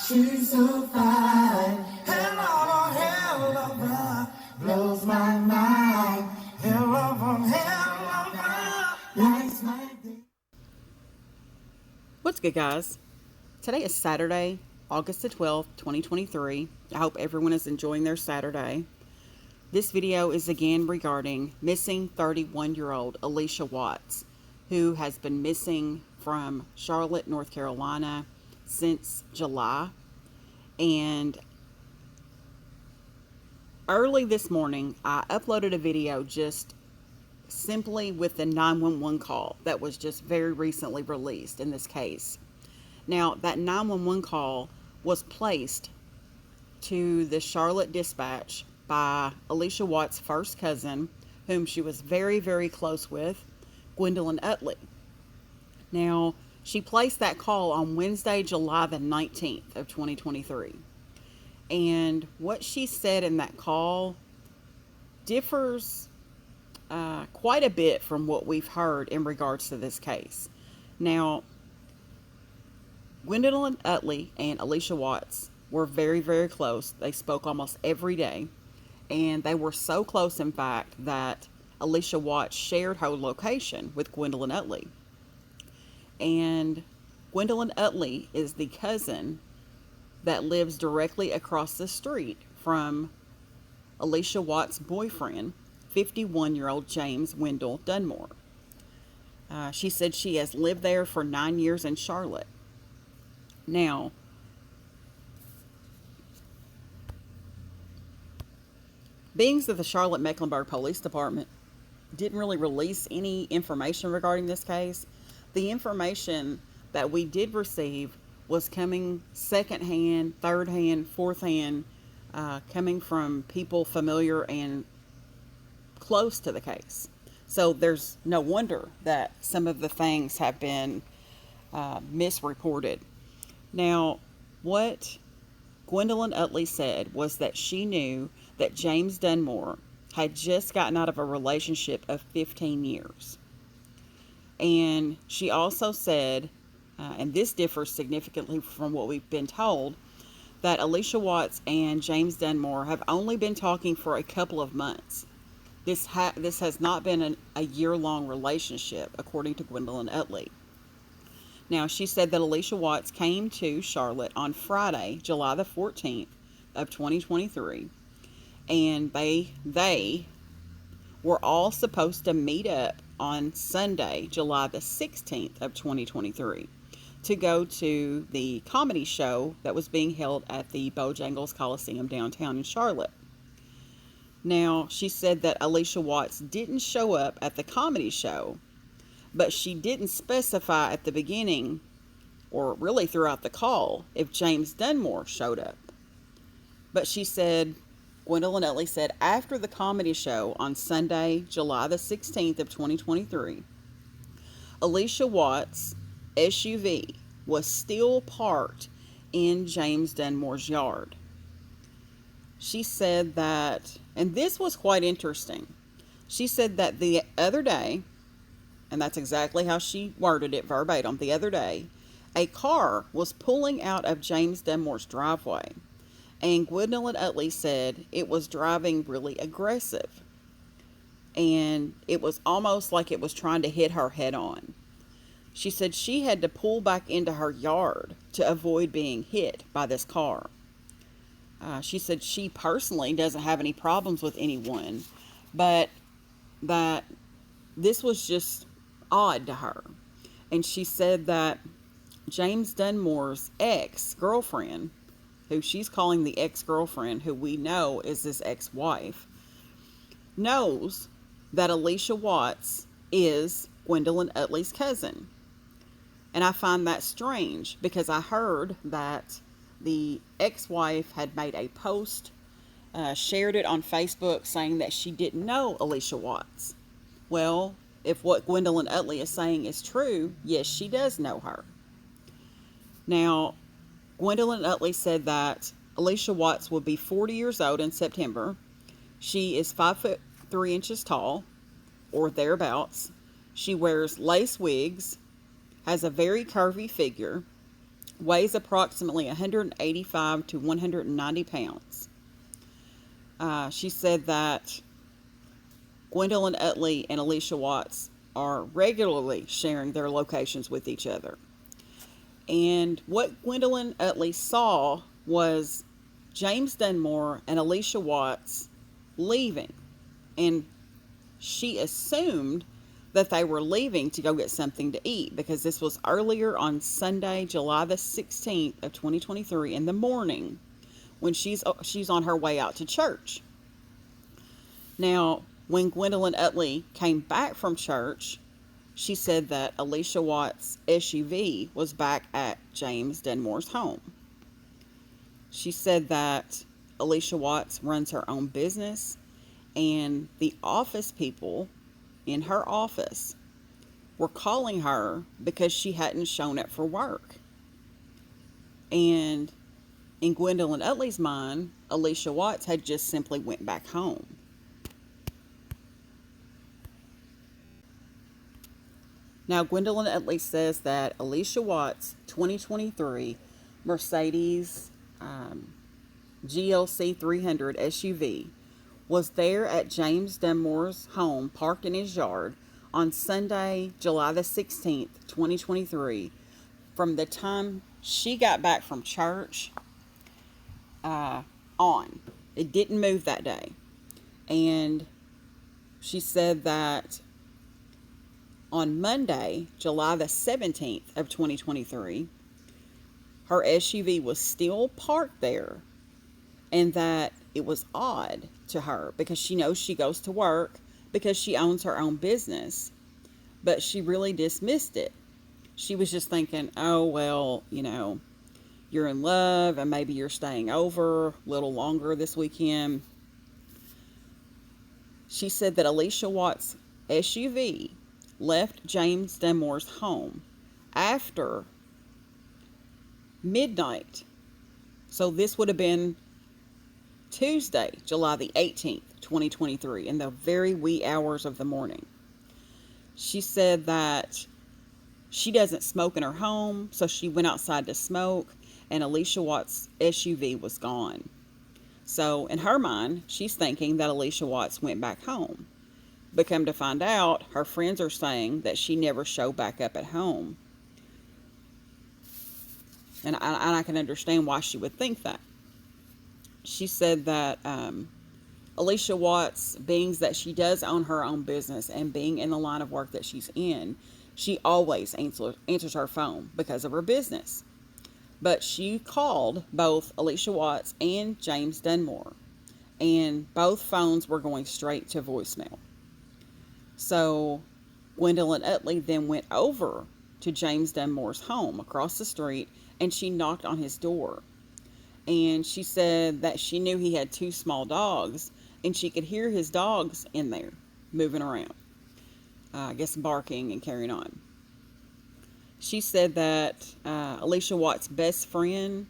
She's so fine. Hell of her blows my mind. Hell of her lights my day. What's good, guys? Today is Saturday, August the 12th, 2023. I hope everyone is enjoying their Saturday. This video is again regarding missing 31-year-old Allisha Watts, who has been missing from Charlotte, North Carolina since July. And early this morning, I uploaded a video just simply with the 911 call that was just very recently released in this case. Now, that 911 call was placed to the Charlotte dispatch by Allisha Watts' first cousin, whom she was very, very close with, Gwendolyn Utley. Now, she placed that call on Wednesday, July the 19th of 2023. And what she said in that call differs quite a bit from what we've heard in regards to this case. Now, Gwendolyn Utley and Allisha Watts were very, very close. They spoke almost every day. And they were so close, in fact, that Allisha Watts shared her location with Gwendolyn Utley. And Gwendolyn Utley is the cousin that lives directly across the street from Allisha Watts' boyfriend, 51-year-old James Wendell Dunmore. She said she has lived there for 9 years in Charlotte. Now, being that the Charlotte Mecklenburg Police Department didn't really release any information regarding this case, the information that we did receive was coming secondhand, third hand, fourth hand, coming from people familiar and close to the case. So there's no wonder that some of the things have been misreported. Now, what Gwendolyn Utley said was that she knew that James Dunmore had just gotten out of a relationship of 15 years. And she also said, and this differs significantly from what we've been told, that Allisha Watts and James Dunmore have only been talking for a couple of months. This has not been a year-long relationship, according to Gwendolyn Utley. Now, she said that Allisha Watts came to Charlotte on Friday, July the 14th of 2023, and they were all supposed to meet up on Sunday, July the 16th of 2023, to go to the comedy show that was being held at the Bojangles Coliseum downtown in Charlotte. Now, she said that Allisha Watts didn't show up at the comedy show, but she didn't specify at the beginning, or really throughout the call, if James Dunmore showed up. But she said, Gwendolyn Utley said, after the comedy show on Sunday, July the 16th of 2023, Allisha Watts' SUV was still parked in James Dunmore's yard. She said that, and this was quite interesting, she said that the other day, and that's exactly how she worded it verbatim, the other day, a car was pulling out of James Dunmore's driveway. And Gwendolyn Utley said it was driving really aggressive. And it was almost like it was trying to hit her head on. She said she had to pull back into her yard to avoid being hit by this car. She said she personally doesn't have any problems with anyone, but that this was just odd to her. And she said that James Dunmore's ex-girlfriend, who she's calling the ex-girlfriend, who we know is his ex-wife, knows that Allisha Watts is Gwendolyn Utley's cousin. And I find that strange because I heard that the ex-wife had made a post, shared it on Facebook, saying that she didn't know Allisha Watts. Well, if what Gwendolyn Utley is saying is true, yes, she does know her. Now, Gwendolyn Utley said that Allisha Watts will be 40 years old in September. She is 5'3" tall, or thereabouts. She wears lace wigs, has a very curvy figure, weighs approximately 185 to 190 pounds. She said that Gwendolyn Utley and Allisha Watts are regularly sharing their locations with each other. And what Gwendolyn Utley saw was James Dunmore and Allisha Watts leaving. And she assumed that they were leaving to go get something to eat, because this was earlier on Sunday, July the 16th of 2023 in the morning, when she's on her way out to church. Now, when Gwendolyn Utley came back from church, she said that Allisha Watts' SUV was back at James Dunmore's home. She said that Allisha Watts runs her own business, and the office people in her office were calling her because she hadn't shown up for work. And in Gwendolyn Utley's mind, Allisha Watts had just simply went back home. Now, Gwendolyn Utley says that Allisha Watts' 2023 Mercedes GLC 300 SUV was there at James Dunmore's home, parked in his yard, on Sunday, July the 16th, 2023, from the time she got back from church on. It didn't move that day. And she said that on Monday, July the 17th of 2023, her SUV was still parked there, and that it was odd to her because she knows she goes to work because she owns her own business, but she really dismissed it. She was just thinking, oh, well, you're in love and maybe you're staying over a little longer this weekend. She said that Allisha Watts' SUV left James Dunmore's home after midnight. So this would have been Tuesday, July the 18th, 2023, in the very wee hours of the morning. She said that she doesn't smoke in her home, so she went outside to smoke, and Allisha Watts' SUV was gone. So in her mind, she's thinking that Allisha Watts went back home. But come to find out, her friends are saying that she never showed back up at home. And I can understand why she would think that. She said that Allisha Watts, being that she does own her own business and being in the line of work that she's in, she always answers her phone because of her business. But she called both Allisha Watts and James Dunmore, and both phones were going straight to voicemail. So Gwendolyn Utley then went over to James Dunmore's home across the street, and she knocked on his door. And she said that she knew he had 2 small dogs, and she could hear his dogs in there moving around, I guess barking and carrying on. She said that Allisha Watts' best friend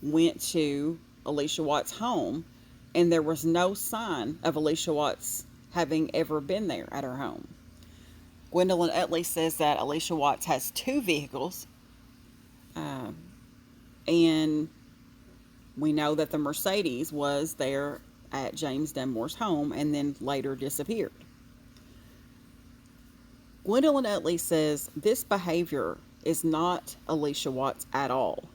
went to Allisha Watts' home, and there was no sign of Allisha Watts having ever been there at her home. Gwendolyn Utley says that Allisha Watts has 2 vehicles, and we know that the Mercedes was there at James Dunmore's home and then later disappeared. Gwendolyn Utley says this behavior is not Allisha Watts at all.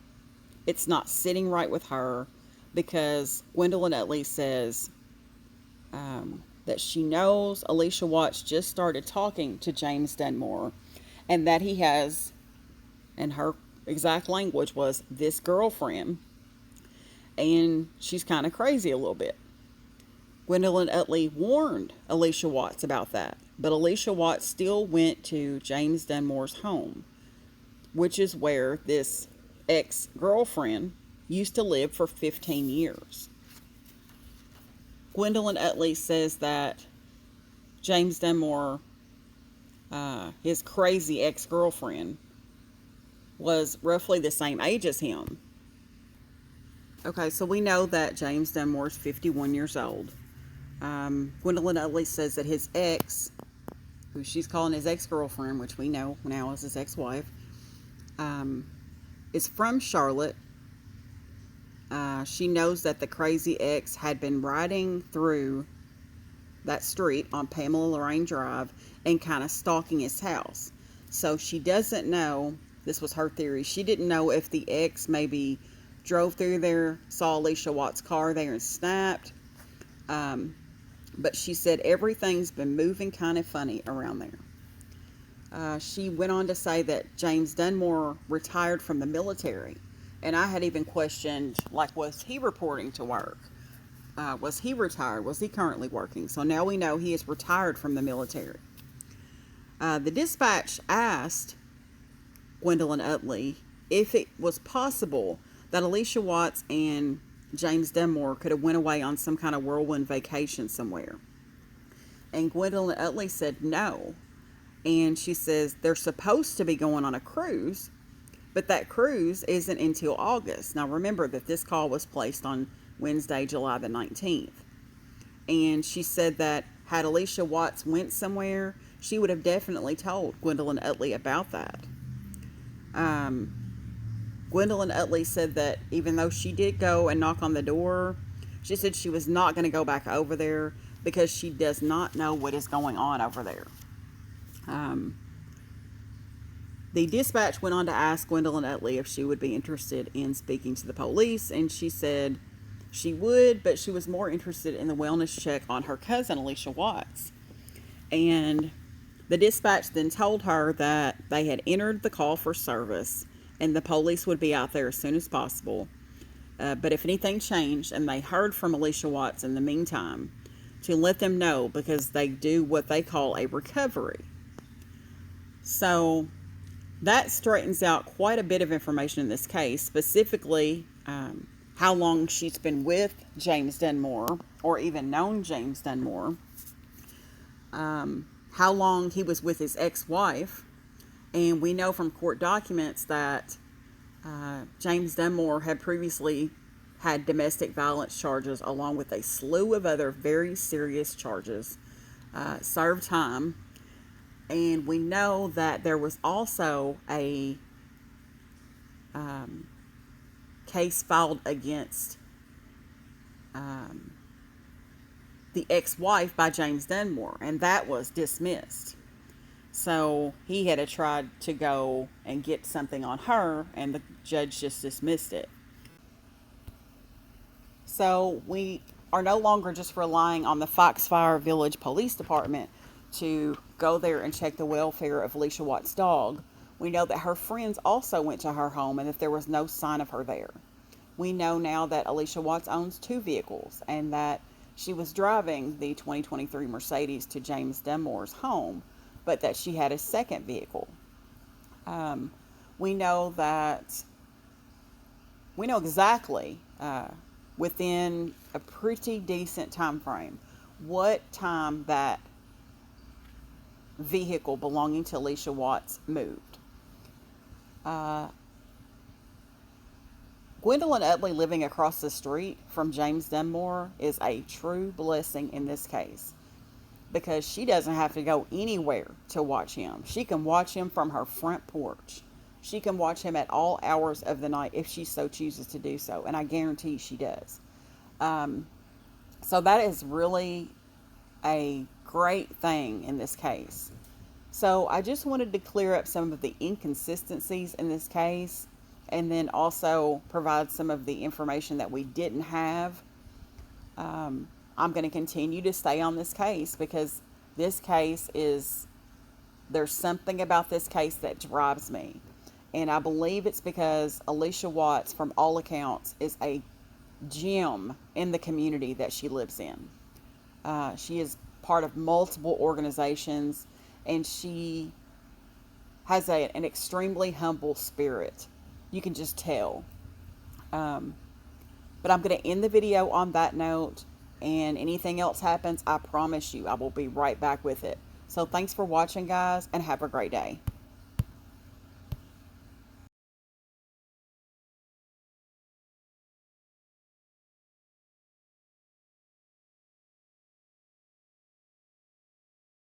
It's not sitting right with her, because Gwendolyn Utley says that she knows Allisha Watts just started talking to James Dunmore, and that he has, and her exact language was, this girlfriend, and she's kind of crazy a little bit. Gwendolyn Utley warned Allisha Watts about that, but Allisha Watts still went to James Dunmore's home, which is where this ex-girlfriend used to live for 15 years. Gwendolyn Utley says that James Dunmore, his crazy ex-girlfriend, was roughly the same age as him. Okay, so we know that James Dunmore is 51 years old. Gwendolyn Utley says that his ex, who she's calling his ex-girlfriend, which we know now is his ex-wife, is from Charlotte. She knows that the crazy ex had been riding through that street on Pamela Lorraine Drive and kind of stalking his house. So she doesn't know, this was her theory, she didn't know if the ex maybe drove through there, saw Allisha Watts' car there and snapped. But she said everything's been moving kind of funny around there. She went on to say that James Dunmore retired from the military. And I had even questioned, like, was he reporting to work? Was he retired? Was he currently working? So now we know he is retired from the military. The dispatch asked Gwendolyn Utley if it was possible that Allisha Watts and James Dunmore could have went away on some kind of whirlwind vacation somewhere. And Gwendolyn Utley said no. And she says they're supposed to be going on a cruise, but that cruise isn't until August. Now remember that this call was placed on Wednesday, July the 19th. And she said that had Allisha Watts went somewhere, she would have definitely told Gwendolyn Utley about that. Gwendolyn Utley said that even though she did go and knock on the door, she said she was not going to go back over there because she does not know what is going on over there. The dispatch went on to ask Gwendolyn Utley if she would be interested in speaking to the police, and she said she would, but she was more interested in the wellness check on her cousin, Allisha Watts. And the dispatch then told her that they had entered the call for service and the police would be out there as soon as possible. But if anything changed and they heard from Allisha Watts in the meantime, to let them know because they do what they call a recovery. So that straightens out quite a bit of information in this case, specifically how long she's been with James Dunmore, or even known James Dunmore, how long he was with his ex-wife, and we know from court documents that James Dunmore had previously had domestic violence charges along with a slew of other very serious charges, served time. And we know that there was also a case filed against the ex-wife by James Dunmore, and that was dismissed. So he had tried to go and get something on her, and the judge just dismissed it. So we are no longer just relying on the Foxfire Village Police Department to go there and check the welfare of Allisha Watts' dog. We know that her friends also went to her home and that there was no sign of her there. We know now that Allisha Watts owns 2 vehicles and that she was driving the 2023 Mercedes to James Dunmore's home, but that she had a second vehicle. We know exactly within a pretty decent time frame what time that vehicle belonging to Allisha Watts moved. Gwendolyn Utley living across the street from James Dunmore is a true blessing in this case, because she doesn't have to go anywhere to watch him. She can watch him from her front porch. She can watch him at all hours of the night if she so chooses to do so, and I guarantee she does. So that is really a great thing in this case. So I just wanted to clear up some of the inconsistencies in this case, and then also provide some of the information that we didn't have. I'm going to continue to stay on this case because this case there's something about this case that drives me. And I believe it's because Allisha Watts, from all accounts, is a gem in the community that she lives in. She is part of multiple organizations, and she has an extremely humble spirit. You can just tell. But I'm going to end the video on that note, and anything else happens, I promise you I will be right back with it. So thanks for watching, guys, and have a great day.